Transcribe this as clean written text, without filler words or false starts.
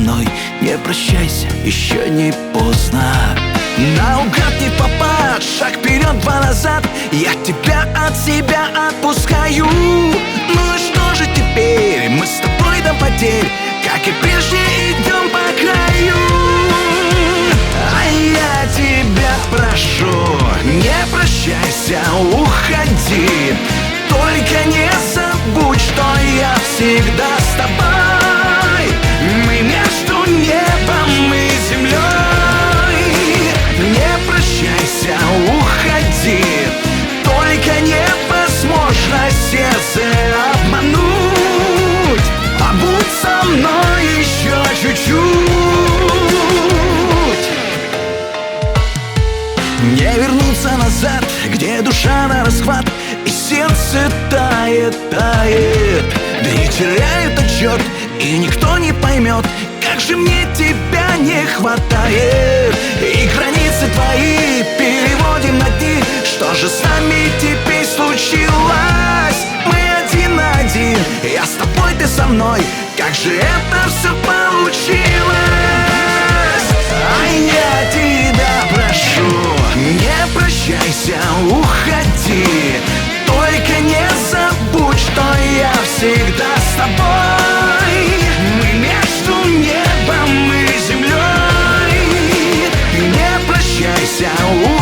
мной. Не прощайся, еще не поздно. Наугад не попад, шаг вперед, два назад. Я тебя от себя отпускаю. Ну и что же теперь? Мы с тобой до потерь, как и прежде, идем по краю. А я тебя прошу, не прощайся, уходи. Только не забудь, что я всегда с тобой. Мы между небом и землей. Не прощайся, уходи. Только невозможно сердце обмануть. Побудь со мной еще чуть-чуть. Не вернуться назад, где душа на расхват и сердце тает, тает. Дни теряют отчет, и никто не поймет, как же мне тебя не хватает. И границы твои переводим на дни. Что же с нами теперь случилось? Мы один на один, я с тобой, ты со мной. Как же это все получилось? А я тебя прошу, не прощайся, уходи. Только не забудь, что я всегда с тобой. Мы между небом и землей. Не прощайся, уходи.